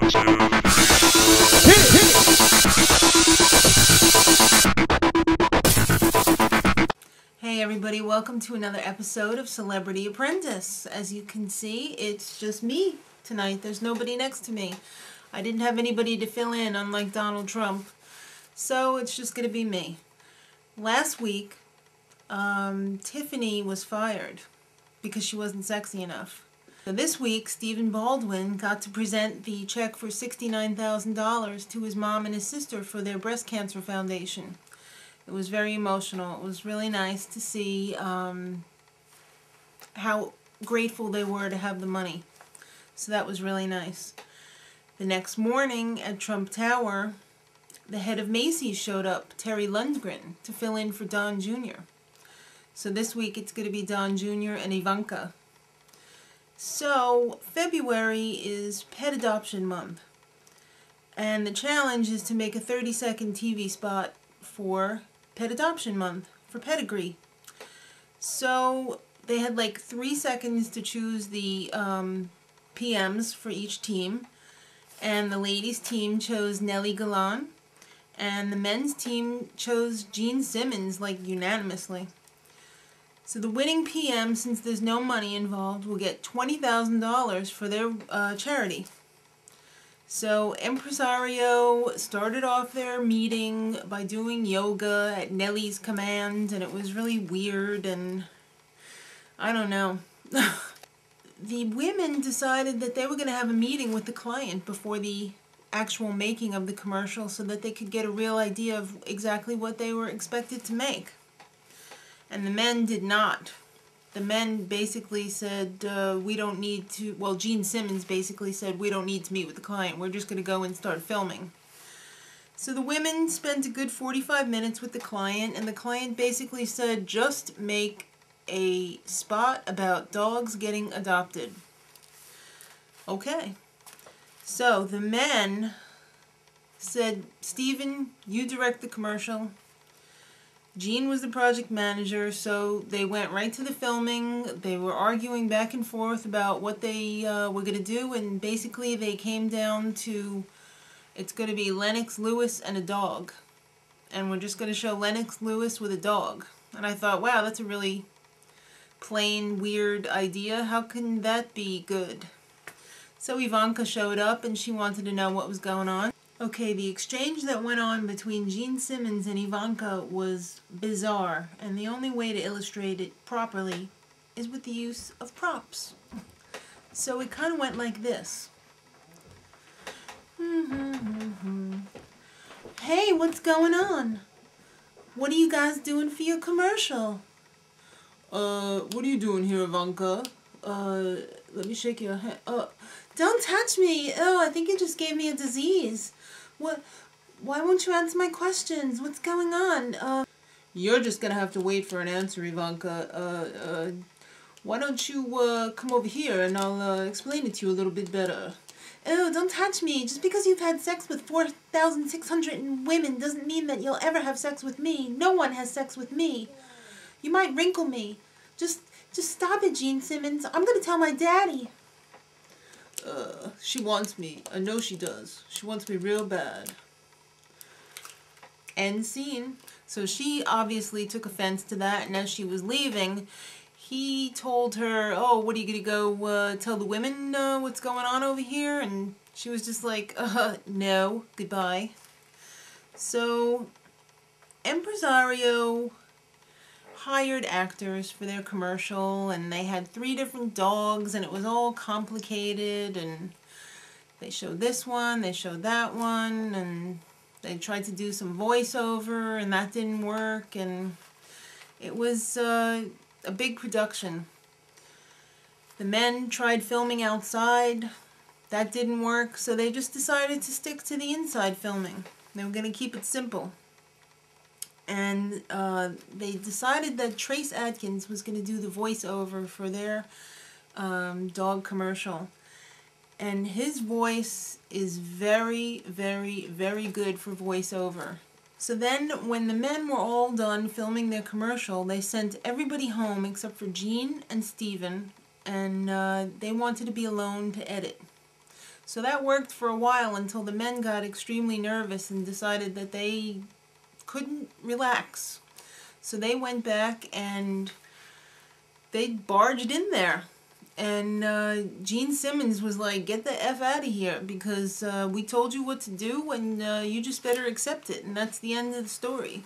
Hey everybody, welcome to another episode of Celebrity Apprentice. As you can see, it's just me tonight. There's nobody next to me. I didn't have anybody to fill in, unlike Donald Trump. So it's just going to be me. Last week, Tiffany was fired because she wasn't sexy enough. So this week, Stephen Baldwin got to present the check for $69,000 to his mom and his sister for their breast cancer foundation. It was very emotional. It was really nice to see how grateful they were to have the money. So that was really nice. The next morning at Trump Tower, the head of Macy showed up, Terry Lundgren, to fill in for Don Jr. So this week it's going to be Don Jr. and Ivanka. So February is Pet Adoption Month. And the challenge is to make a 30-second TV spot for Pet Adoption Month, for Pedigree. So they had like 3 seconds to choose the PMs for each team. And the ladies' team chose Nely Gallan. And the men's team chose Gene Simmons, like unanimously. So the winning PM, since there's no money involved, will get $20,000 for their charity. So Empresario started off their meeting by doing yoga at Nely's command, and it was really weird, and I don't know. The women decided that they were going to have a meeting with the client before the actual making of the commercial so that they could get a real idea of exactly what they were expected to make. And the men did not. The men basically said, we don't need to, well, Gene Simmons basically said, we don't need to meet with the client. We're just going to go and start filming. So the women spent a good 45 minutes with the client, and the client basically said, just make a spot about dogs getting adopted. Okay. So the men said, Stephen, you direct the commercial. Gene was the project manager, so they went right to the filming. They were arguing back and forth about what they were going to do, and basically they came down to, it's going to be Lennox Lewis and a dog. And we're just going to show Lennox Lewis with a dog. And I thought, wow, that's a really plain, weird idea. How can that be good? So Ivanka showed up, and she wanted to know what was going on. Okay, the exchange that went on between Gene Simmons and Ivanka was bizarre, and the only way to illustrate it properly is with the use of props. So it kind of went like this. Hey, what's going on? What are you guys doing for your commercial? What are you doing here, Ivanka? Let me shake your hand. Don't touch me. Oh, I think you just gave me a disease. What? Why won't you answer my questions? What's going on? You're just gonna have to wait for an answer, Ivanka. Why don't you, come over here and I'll, explain it to you a little bit better. Oh, don't touch me. Just because you've had sex with 4,600 women doesn't mean that you'll ever have sex with me. No one has sex with me. You might wrinkle me. Just stop it, Gene Simmons. I'm gonna tell my daddy. She wants me. I know she does. She wants me real bad. End scene. So she obviously took offense to that, and as she was leaving, he told her, oh, what are you going to go tell the women what's going on over here? And she was just like, no, goodbye. So Empresario hired actors for their commercial, and they had 3 different dogs, and it was all complicated, and they showed this one, they showed that one, and they tried to do some voiceover, and that didn't work, and it was a big production. The men tried filming outside. That didn't work, so they just decided to stick to the inside filming. They were going to keep it simple. And they decided that Trace Adkins was going to do the voiceover for their dog commercial. And his voice is very, very, very good for voiceover. So then, when the men were all done filming their commercial, they sent everybody home except for Gene and Stephen, and they wanted to be alone to edit. So that worked for a while until the men got extremely nervous and decided that they couldn't relax. So they went back and they barged in there. And Gene Simmons was like, get the F out of here, because we told you what to do and you just better accept it. And that's the end of the story.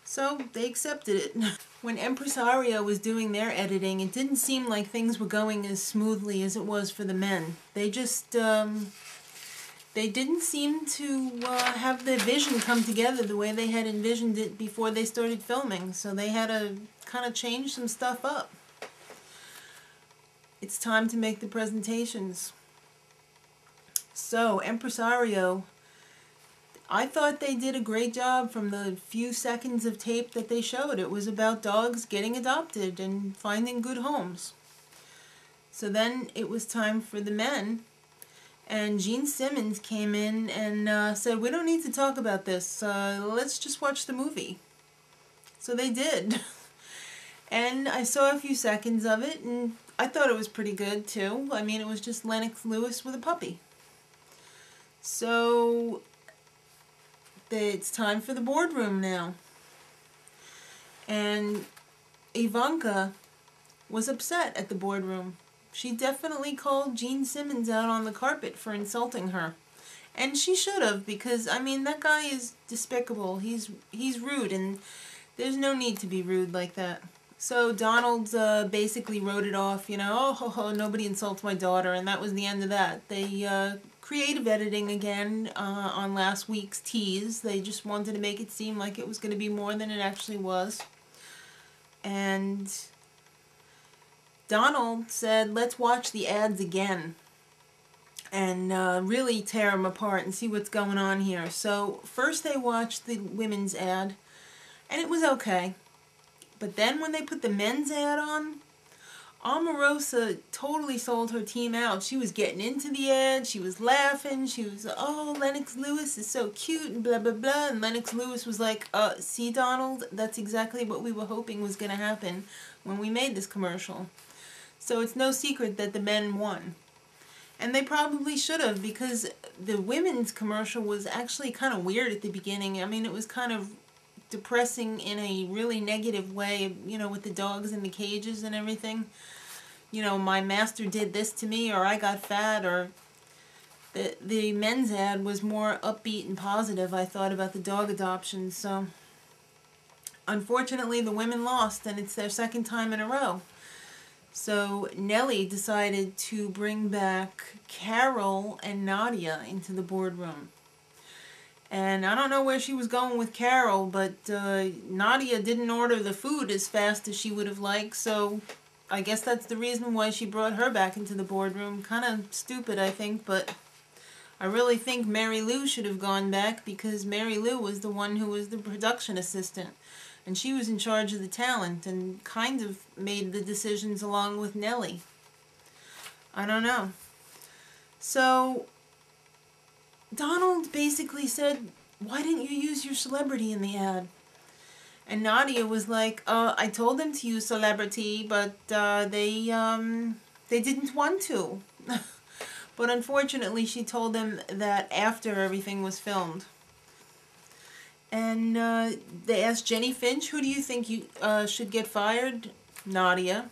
So they accepted it. When Empresario was doing their editing, it didn't seem like things were going as smoothly as it was for the men. They just, they didn't seem to have the vision come together the way they had envisioned it before they started filming. So they had to kind of change some stuff up. It's time to make the presentations. So, Empresario, I thought they did a great job from the few seconds of tape that they showed. It was about dogs getting adopted and finding good homes. So then it was time for the men, and Gene Simmons came in and said, we don't need to talk about this, let's just watch the movie. So they did. And I saw a few seconds of it, and I thought it was pretty good too. I mean, it was just Lennox Lewis with a puppy. So it's time for the boardroom now. And Ivanka was upset at the boardroom. She definitely called Gene Simmons out on the carpet for insulting her. And she should have, because, I mean, that guy is despicable. He's rude, and there's no need to be rude like that. So Donald basically wrote it off, you know, oh, ho, ho, nobody insults my daughter, and that was the end of that. They creative editing again on last week's tease. They just wanted to make it seem like it was going to be more than it actually was. And Donald said, let's watch the ads again and really tear them apart and see what's going on here. So first they watched the women's ad, and it was okay. But then when they put the men's ad on, Omarosa totally sold her team out. She was getting into the ad, she was laughing, she was, oh, Lennox Lewis is so cute, and blah, blah, blah. And Lennox Lewis was like, see, Donald, that's exactly what we were hoping was going to happen when we made this commercial. So it's no secret that the men won. And they probably should have, because the women's commercial was actually kind of weird at the beginning. I mean, it was kind of depressing in a really negative way, you know, with the dogs in the cages and everything. You know, my master did this to me, or I got fat, or the men's ad was more upbeat and positive, I thought, about the dog adoption. So unfortunately the women lost, and it's their second time in a row. So Nely decided to bring back Carol and Nadia into the boardroom. And I don't know where she was going with Carol, but Nadia didn't order the food as fast as she would have liked, so I guess that's the reason why she brought her back into the boardroom. Kind of stupid, I think, but I really think Mary Lou should have gone back, because Mary Lou was the one who was the production assistant. And she was in charge of the talent and kind of made the decisions along with Nely. I don't know. So Donald basically said, why didn't you use your celebrity in the ad? And Nadia was like, I told them to use celebrity, but they didn't want to. But unfortunately, she told them that after everything was filmed. And they asked Jenny Finch, who do you think you should get fired? Nadia.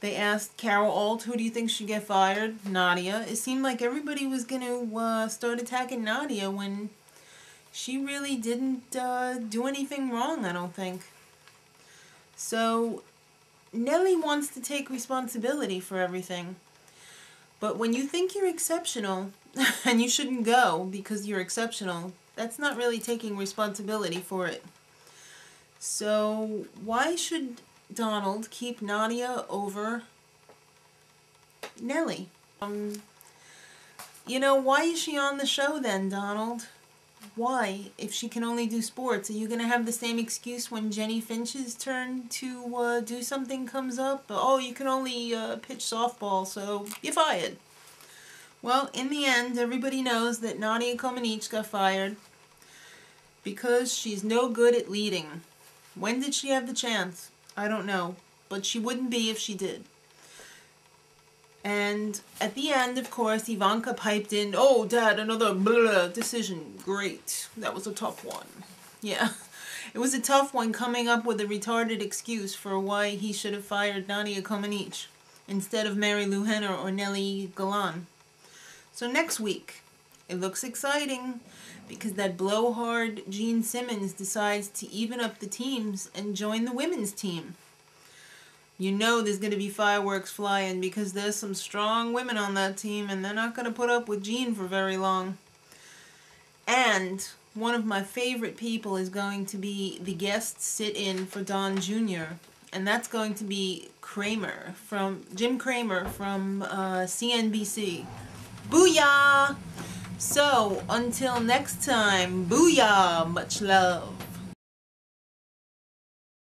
They asked Carol Alt, who do you think should get fired? Nadia. It seemed like everybody was going to start attacking Nadia when she really didn't do anything wrong, I don't think. So Nely wants to take responsibility for everything. But when you think you're exceptional, and you shouldn't go because you're exceptional, that's not really taking responsibility for it. So why should Donald keep Nadia over Nely? You know, why is she on the show then, Donald? Why? If she can only do sports, are you going to have the same excuse when Jenny Finch's turn to do something comes up? Oh, you can only pitch softball, so you're fired. Well, in the end, everybody knows that Nadia Comaneci got fired because she's no good at leading. When did she have the chance? I don't know, but she wouldn't be if she did. And at the end, of course, Ivanka piped in, "Oh, Dad, another blah decision. Great. That was a tough one." Yeah. It was a tough one coming up with a retarded excuse for why he should have fired Nadia Comaneci instead of Mary Lou Henner or Nely Gallan. So next week, it looks exciting because that blowhard Gene Simmons decides to even up the teams and join the women's team. You know there's going to be fireworks flying because there's some strong women on that team and they're not going to put up with Gene for very long. And one of my favorite people is going to be the guest sit-in for Don Jr., and that's going to be Jim Cramer from CNBC. Booyah! So, until next time, booyah! Much love.